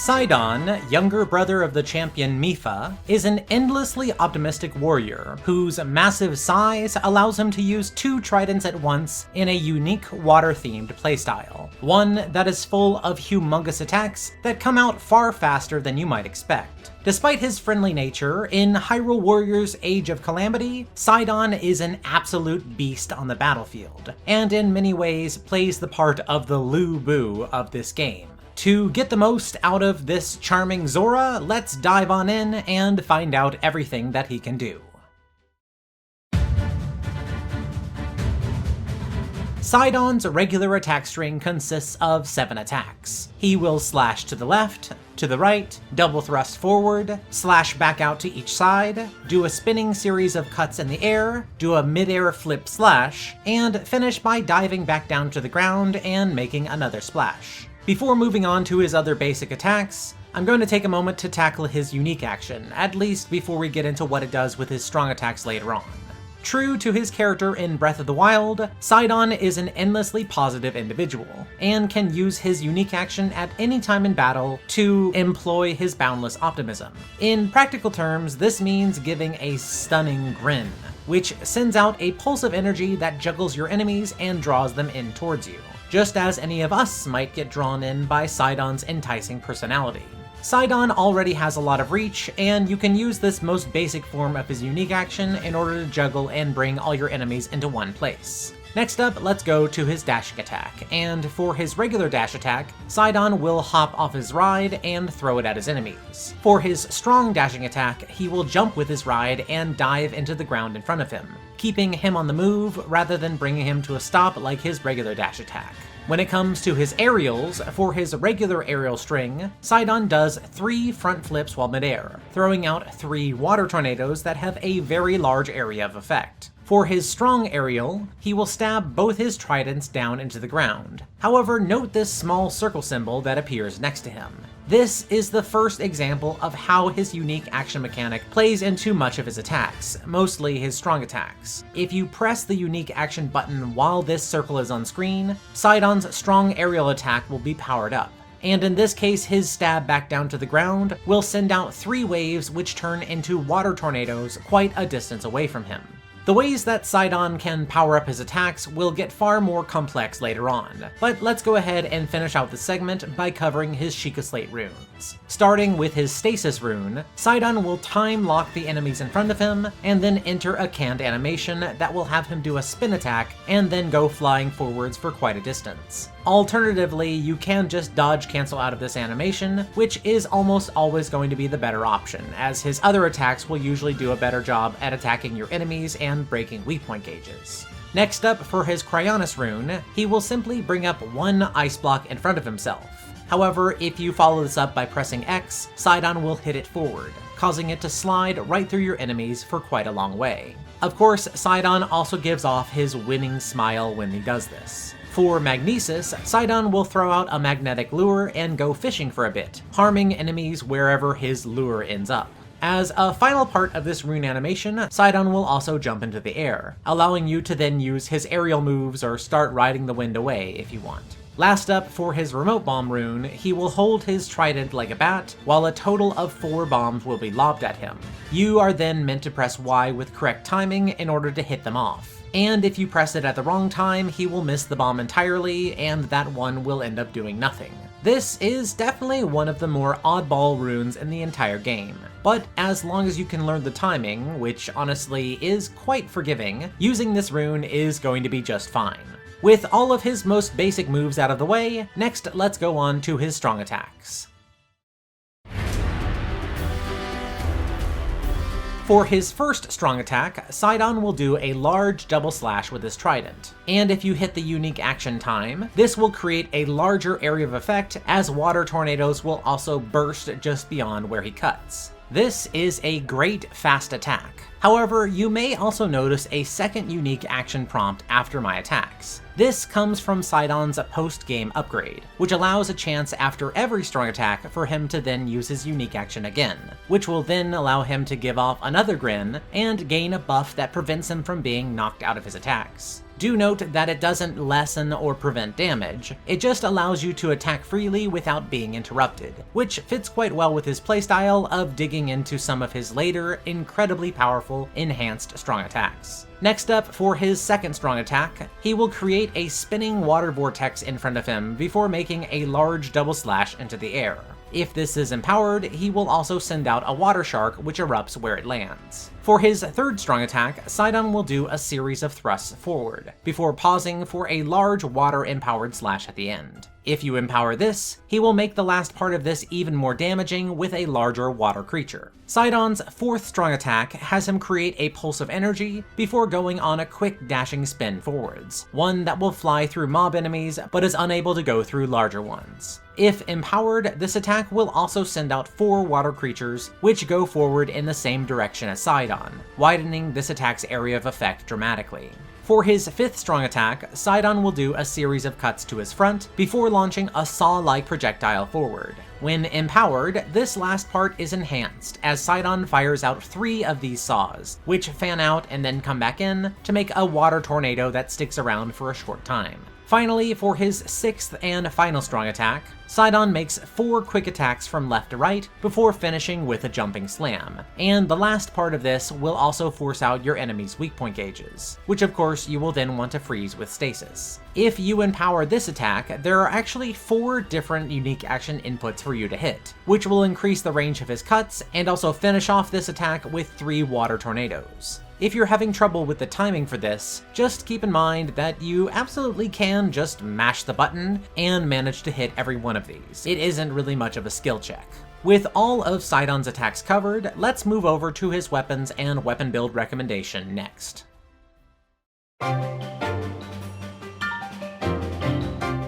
Sidon, younger brother of the champion Mipha, is an endlessly optimistic warrior whose massive size allows him to use 2 tridents at once in a unique water-themed playstyle, one that is full of humongous attacks that come out far faster than you might expect. Despite his friendly nature, in Hyrule Warriors Age of Calamity, Sidon is an absolute beast on the battlefield, and in many ways plays the part of the Lu Bu of this game. To get the most out of this charming Zora, let's dive on in and find out everything that he can do. Sidon's regular attack string consists of 7 attacks. He will slash to the left, to the right, double thrust forward, slash back out to each side, do a spinning series of cuts in the air, do a mid-air flip slash, and finish by diving back down to the ground and making another splash. Before moving on to his other basic attacks, I'm going to take a moment to tackle his unique action, at least before we get into what it does with his strong attacks later on. True to his character in Breath of the Wild, Sidon is an endlessly positive individual, and can use his unique action at any time in battle to employ his boundless optimism. In practical terms, this means giving a stunning grin, which sends out a pulse of energy that juggles your enemies and draws them in towards you, just as any of us might get drawn in by Sidon's enticing personality. Sidon already has a lot of reach, and you can use this most basic form of his unique action in order to juggle and bring all your enemies into one place. Next up, let's go to his dashing attack, and for his regular dash attack, Sidon will hop off his ride and throw it at his enemies. For his strong dashing attack, he will jump with his ride and dive into the ground in front of him, keeping him on the move rather than bringing him to a stop like his regular dash attack. When it comes to his aerials, for his regular aerial string, Sidon does 3 front flips while midair, throwing out 3 water tornadoes that have a very large area of effect. For his strong aerial, he will stab both his tridents down into the ground. However, note this small circle symbol that appears next to him. This is the first example of how his unique action mechanic plays into much of his attacks, mostly his strong attacks. If you press the unique action button while this circle is on screen, Sidon's strong aerial attack will be powered up. And in this case, his stab back down to the ground will send out 3 waves which turn into water tornadoes quite a distance away from him. The ways that Sidon can power up his attacks will get far more complex later on, but let's go ahead and finish out the segment by covering his Sheikah Slate runes. Starting with his Stasis rune, Sidon will time lock the enemies in front of him, and then enter a canned animation that will have him do a spin attack and then go flying forwards for quite a distance. Alternatively, you can just dodge cancel out of this animation, which is almost always going to be the better option, as his other attacks will usually do a better job at attacking your enemies and breaking weak point gauges. Next up, for his Cryonis rune, he will simply bring up 1 ice block in front of himself. However, if you follow this up by pressing X, Sidon will hit it forward, causing it to slide right through your enemies for quite a long way. Of course, Sidon also gives off his winning smile when he does this. For Magnesis, Sidon will throw out a magnetic lure and go fishing for a bit, harming enemies wherever his lure ends up. As a final part of this rune animation, Sidon will also jump into the air, allowing you to then use his aerial moves or start riding the wind away if you want. Last up, for his Remote Bomb rune, he will hold his trident like a bat, while a total of 4 bombs will be lobbed at him. You are then meant to press Y with correct timing in order to hit them off. And if you press it at the wrong time, he will miss the bomb entirely, and that one will end up doing nothing. This is definitely one of the more oddball runes in the entire game, but as long as you can learn the timing, which honestly is quite forgiving, using this rune is going to be just fine. With all of his most basic moves out of the way, next let's go on to his strong attacks. For his first strong attack, Sidon will do a large double slash with his trident, and if you hit the unique action time, this will create a larger area of effect, as water tornadoes will also burst just beyond where he cuts. This is a great fast attack. However, you may also notice a second unique action prompt after my attacks. This comes from Sidon's post-game upgrade, which allows a chance after every strong attack for him to then use his unique action again, which will then allow him to give off another grin and gain a buff that prevents him from being knocked out of his attacks. Do note that it doesn't lessen or prevent damage, it just allows you to attack freely without being interrupted, which fits quite well with his playstyle of digging into some of his later, incredibly powerful, enhanced strong attacks. Next up, for his second strong attack, he will create a spinning water vortex in front of him before making a large double slash into the air. If this is empowered, he will also send out a water shark which erupts where it lands. For his third strong attack, Sidon will do a series of thrusts forward, before pausing for a large water-empowered slash at the end. If you empower this, he will make the last part of this even more damaging with a larger water creature. Sidon's fourth strong attack has him create a pulse of energy before going on a quick dashing spin forwards, one that will fly through mob enemies but is unable to go through larger ones. If empowered, this attack will also send out 4 water creatures which go forward in the same direction as Sidon, widening this attack's area of effect dramatically. For his fifth strong attack, Sidon will do a series of cuts to his front before launching a saw-like projectile forward. When empowered, this last part is enhanced as Sidon fires out 3 of these saws, which fan out and then come back in to make a water tornado that sticks around for a short time. Finally, for his sixth and final strong attack, Sidon makes 4 quick attacks from left to right before finishing with a jumping slam, and the last part of this will also force out your enemy's weak point gauges, which of course you will then want to freeze with stasis. If you empower this attack, there are actually 4 different unique action inputs for you to hit, which will increase the range of his cuts and also finish off this attack with 3 water tornadoes. If you're having trouble with the timing for this, just keep in mind that you absolutely can just mash the button and manage to hit every one of these. It isn't really much of a skill check. With all of Sidon's attacks covered, let's move over to his weapons and weapon build recommendation next.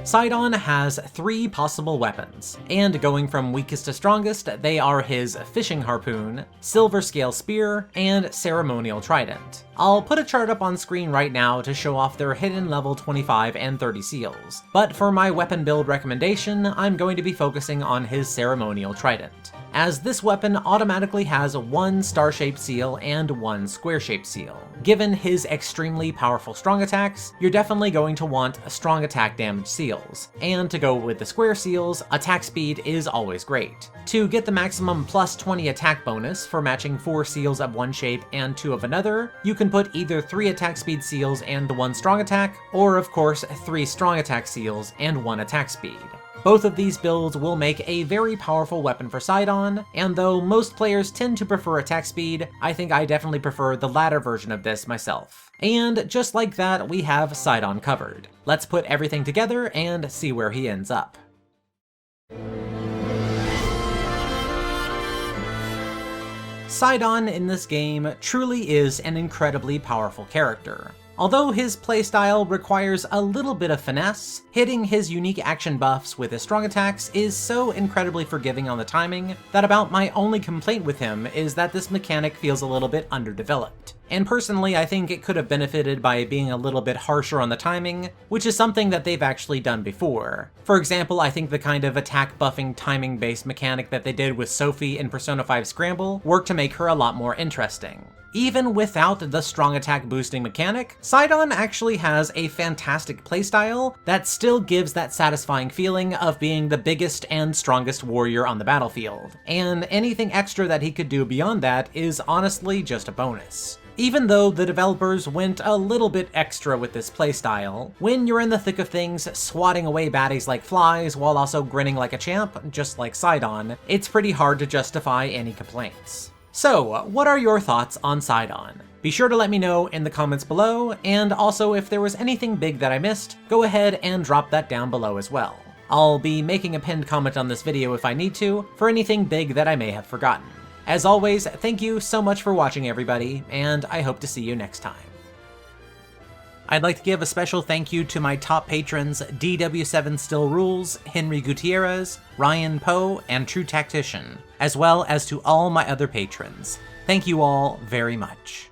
Sidon has 3 possible weapons, and going from weakest to strongest, they are his fishing harpoon, silver scale spear, and ceremonial trident. I'll put a chart up on screen right now to show off their hidden level 25 and 30 seals, but for my weapon build recommendation, I'm going to be focusing on his ceremonial trident, as this weapon automatically has 1 star-shaped seal and 1 square-shaped seal. Given his extremely powerful strong attacks, you're definitely going to want a strong attack damage seals, and to go with the square seals, attack speed is always great. To get the maximum plus 20 attack bonus for matching 4 seals of one shape and 2 of another, you can put either 3 attack speed seals and the 1 strong attack, or of course 3 strong attack seals and 1 attack speed. Both of these builds will make a very powerful weapon for Sidon, and though most players tend to prefer attack speed, I think I definitely prefer the latter version of this myself. And just like that, we have Sidon covered. Let's put everything together and see where he ends up. Sidon in this game truly is an incredibly powerful character. Although his playstyle requires a little bit of finesse, hitting his unique action buffs with his strong attacks is so incredibly forgiving on the timing that about my only complaint with him is that this mechanic feels a little bit underdeveloped. And personally, I think it could have benefited by being a little bit harsher on the timing, which is something that they've actually done before. For example, I think the kind of attack buffing timing-based mechanic that they did with Sophie in Persona 5 Scramble worked to make her a lot more interesting. Even without the strong attack boosting mechanic, Sidon actually has a fantastic playstyle that still gives that satisfying feeling of being the biggest and strongest warrior on the battlefield, and anything extra that he could do beyond that is honestly just a bonus. Even though the developers went a little bit extra with this playstyle, when you're in the thick of things, swatting away baddies like flies while also grinning like a champ, just like Sidon, it's pretty hard to justify any complaints. So, what are your thoughts on Sidon? Be sure to let me know in the comments below, and also if there was anything big that I missed, go ahead and drop that down below as well. I'll be making a pinned comment on this video if I need to, for anything big that I may have forgotten. As always, thank you so much for watching everybody, and I hope to see you next time. I'd like to give a special thank you to my top patrons DW7 Still Rules, Henry Gutierrez, Ryan Poe, and True Tactician, as well as to all my other patrons. Thank you all very much.